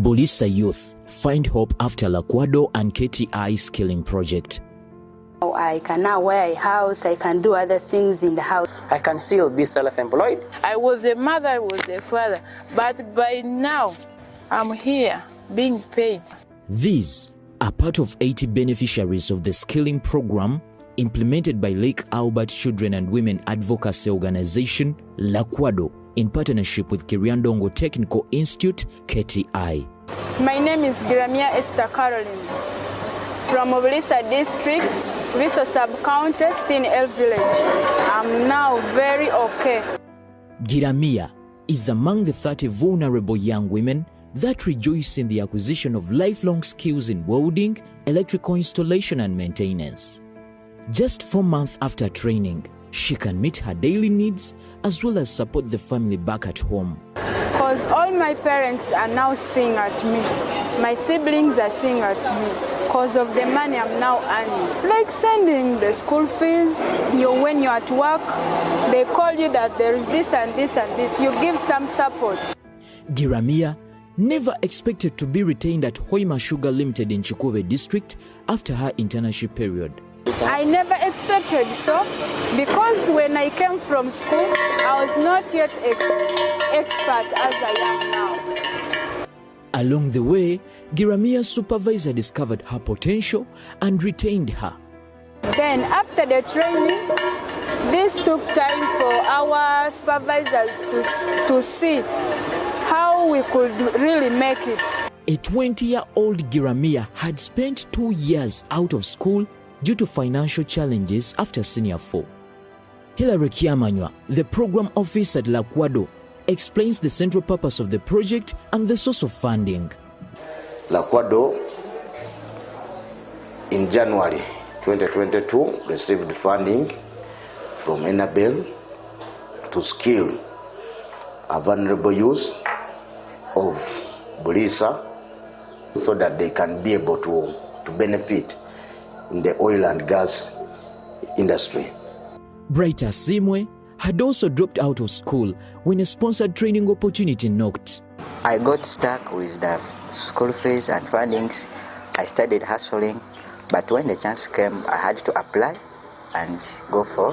Buliisa youth find hope after LACWADO and KTI skilling project. I can now wear a house, I can do other things in the house. I can still be self-employed. I was a mother, I was a father, but by now I'm here being paid. These are part of 80 beneficiaries of the skilling program implemented by Lake Albert Children and Women Advocacy Organization, LACWADO, in partnership with Kiriandongo Technical Institute, KTI. My name is Giramia Esther Caroline from Buliisa District, Buliisa Sub-County, Steen El Village. I'm now very okay. Giramia is among the 30 vulnerable young women that rejoice in the acquisition of lifelong skills in welding, electrical installation and maintenance. Just 4 months after training, she can meet her daily needs as well as support the family back at home. Because all my parents are now seeing at me. My siblings are seeing at me because of the money I'm now earning. Like sending the school fees, when you're at work, they call you that there is this and this and this. You give some support. Giramia never expected to be retained at Hoima Sugar Limited in Chikove district after her internship period. I never expected so, because when I came from school, I was not yet expert as I am now. Along the way, Giramia's supervisor discovered her potential and retained her. Then after the training, this took time for our supervisors to see how we could really make it. A 20-year-old Giramia had spent 2 years out of school due to financial challenges after Senior 4. Hilary Kiamanywa, the program officer at LACWADO, explains the central purpose of the project and the source of funding. LACWADO in January 2022 received funding from Enabel to skill a vulnerable youth of Buliisa so that they can be able to benefit in the oil and gas industry. Brighter Simwe had also dropped out of school when a sponsored training opportunity knocked. I got stuck with the school fees and fundings. I started hustling, but when the chance came, I had to apply and go for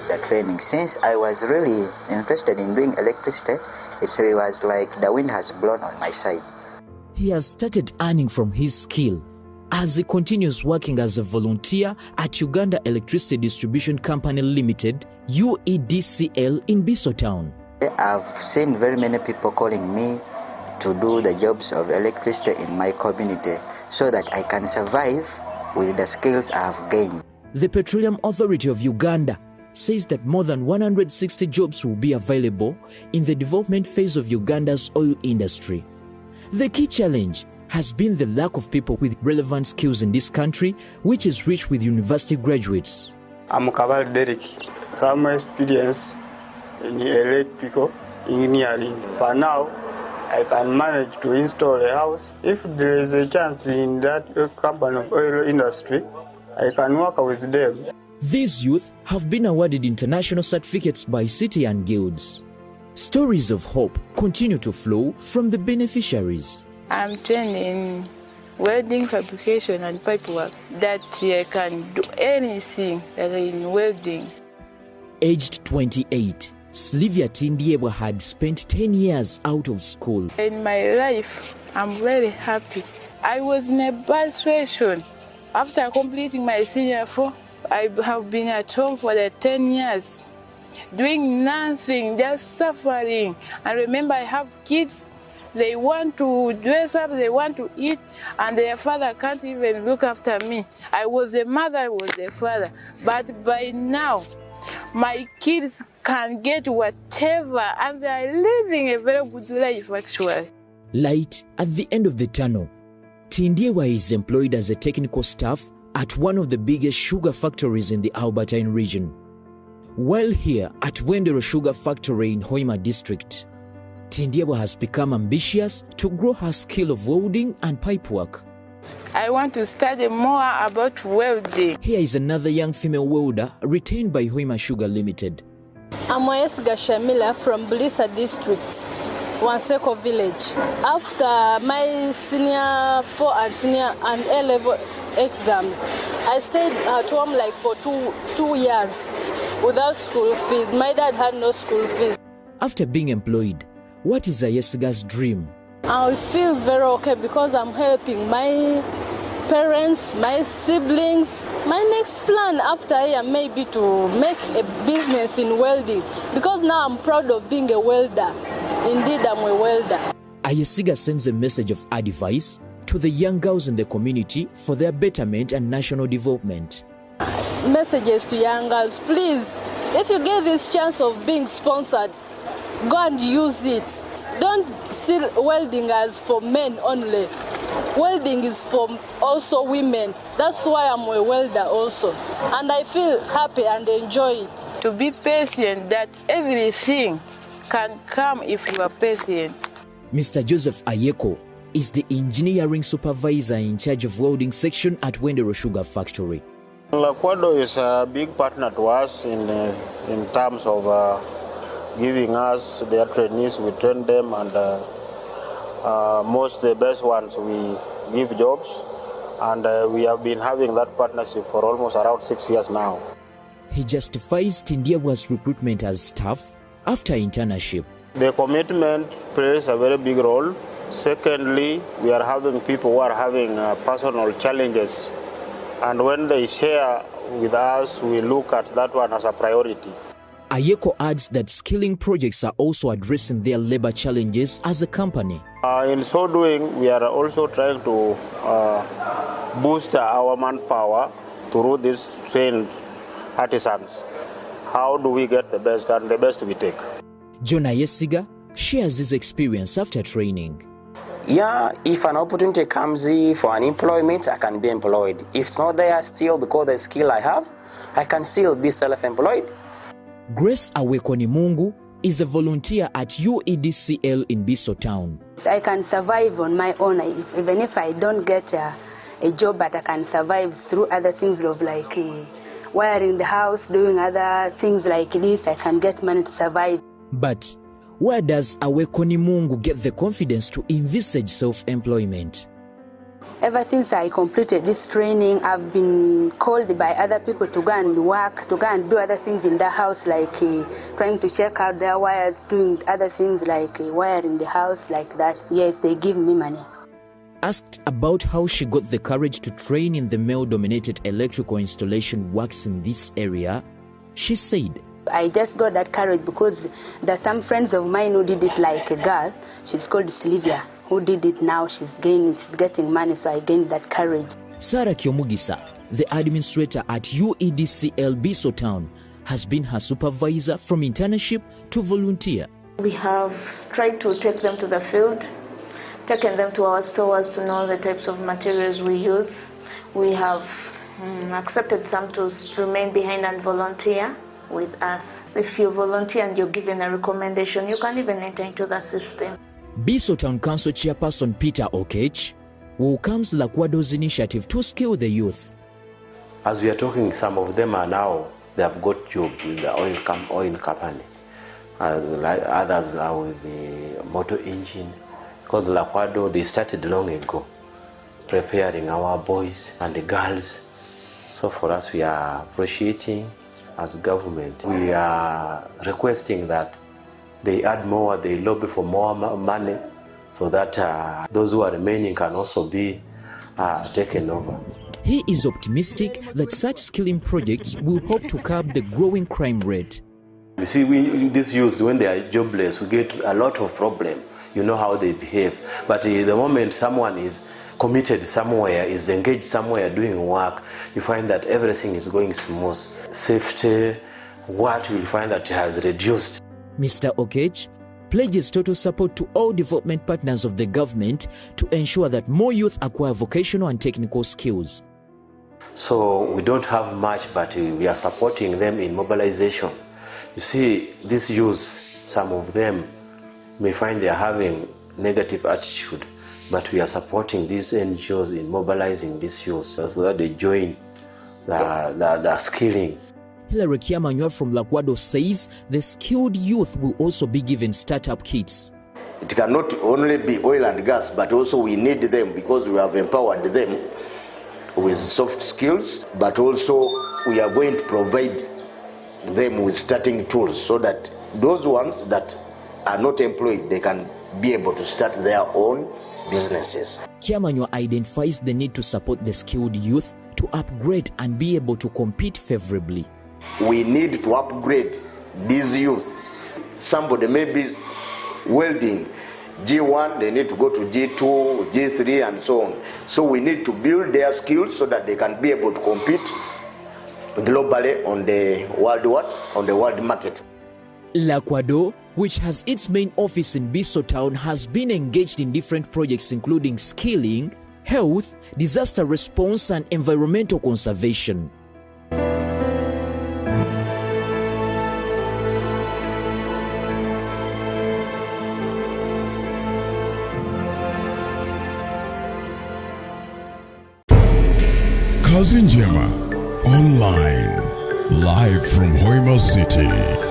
the training. Since I was really interested in doing electricity, it was like the wind has blown on my side. He has started earning from his skill as he continues working as a volunteer at Uganda Electricity Distribution Company Limited, UEDCL, in Biso Town. I've seen very many people calling me to do the jobs of electricity in my community so that I can survive with the skills I have gained. The Petroleum Authority of Uganda says that more than 160 jobs will be available in the development phase of Uganda's oil industry. The key challenge has been the lack of people with relevant skills in this country, which is rich with university graduates. I'm Kabal Derek. Some experience in electrical engineering. For now, I can manage to install a house. If there is a chance in that company of oil industry, I can work with them. These youth have been awarded international certificates by city and guilds. Stories of hope continue to flow from the beneficiaries. I'm trained in welding, fabrication and pipework, that I can do anything that in welding. Aged 28, Slivia Tindiebwa had spent 10 years out of school. In my life, I'm very happy. I was in a bad situation. After completing my senior 4, I have been at home for the 10 years, doing nothing, just suffering. And remember, I have kids. They want to dress up, they want to eat, and their father can't even look after me. I was a mother, I was a father. But by now, my kids can get whatever, and they are living a very good life, actually. Light at the end of the tunnel. Tindiebwa is employed as a technical staff at one of the biggest sugar factories in the Albertine region. While here at Wendero Sugar Factory in Hoima district, Tindiebwa has become ambitious to grow her skill of welding and pipework. I want to study more about welding. Here is another young female welder retained by Hoima Sugar Limited. I'm Shamila from Buliisa District. Wanseko village. After my senior 4 and senior and A-level exams, I stayed at home like for two years without school fees. My dad had no school fees. After being employed, what is Ayesiga's dream? I feel very okay because I'm helping my parents, my siblings. My next plan after here may be to make a business in welding because now I'm proud of being a welder. Indeed, I'm a welder. Ayesiga sends a message of advice to the young girls in the community for their betterment and national development. Messages to young girls, please, if you get this chance of being sponsored, go and use it. Don't see welding as for men only. Welding is for also women. That's why I'm a welder also. And I feel happy and enjoy it. To be patient, that everything can come if you are patient. Mr. Joseph Ayeko is the engineering supervisor in charge of welding section at Wendero Sugar Factory. LACWADO is a big partner to us in terms of giving us their trainees. We train them, and most the best ones we give jobs, and we have been having that partnership for almost around 6 years now. He justifies Tindiewa's recruitment as staff after internship. The commitment plays a very big role. Secondly, we are having people who are having personal challenges, and when they share with us, we look at that one as a priority. Ayeko adds that skilling projects are also addressing their labor challenges as a company. In so doing, we are also trying to boost our manpower through these trained artisans. How do we get the best, and the best we take? John Ayesiga shares his experience after training. Yeah, if an opportunity comes for an employment, I can be employed. If it's not there still, because the skill I have, I can still be self-employed. Grace Awekonimungu is a volunteer at UEDCL in Buliisa town. I can survive on my own, even if I don't get a job, but I can survive through other things of like wiring the house, doing other things like this. I can get money to survive. But where does Awekonimungu get the confidence to envisage self-employment? Ever since I completed this training, I've been called by other people to go and work, to go and do other things in the house, like trying to check out their wires, doing other things like wiring the house, like that. Yes, they give me money. Asked about how she got the courage to train in the male-dominated electrical installation works in this area, she said, I just got that courage because there's some friends of mine who did it like a girl. She's called Sylvia, who did it now. She's getting money, so I gained that courage. Sarah Kyomugisa, the administrator at UEDCL Buliisa town, has been her supervisor from internship to volunteer. We have tried to take them to the field, taken them to our stores to know the types of materials we use. We have accepted some to remain behind and volunteer with us. If you volunteer and you're given a recommendation, you can even enter into the system. Buliisa Town Council Chairperson Peter Okech welcomes LACWADO's initiative to skill the youth. As we are talking, some of them are now, they have got jobs in the oil company. Others are with the motor engine. Because LACWADO, they started long ago, preparing our boys and the girls. So for us, we are appreciating as government. We are requesting that they add more, they lobby for more money, so that those who are remaining can also be taken over. He is optimistic that such skilling projects will help to curb the growing crime rate. You see, these youths, when they are jobless, we get a lot of problems. You know how they behave. But the moment someone is committed somewhere, is engaged somewhere doing work, you find that everything is going smooth. Safety, what you will find that has reduced. Mr. Okech pledges total support to all development partners of the government to ensure that more youth acquire vocational and technical skills. So we don't have much, but we are supporting them in mobilization. You see, these youths, some of them may find they are having negative attitude, but we are supporting these NGOs in mobilizing these youth so that they join the skilling. Hilary Kiamanywa from LACWADO says the skilled youth will also be given startup kits. It cannot only be oil and gas, but also we need them because we have empowered them with soft skills, but also we are going to provide them with starting tools so that those ones that are not employed, they can be able to start their own businesses. Kazi-Njema identifies the need to support the skilled youth to upgrade and be able to compete favorably. We need to upgrade these youth. Somebody may be welding G1, they need to go to G2, G3 and so on. So we need to build their skills so that they can be able to compete globally on the world market. LACWADO, which has its main office in Buliisa town, has been engaged in different projects including skilling, health, disaster response and environmental conservation. Kazi-Njema, online, live from Hoima City.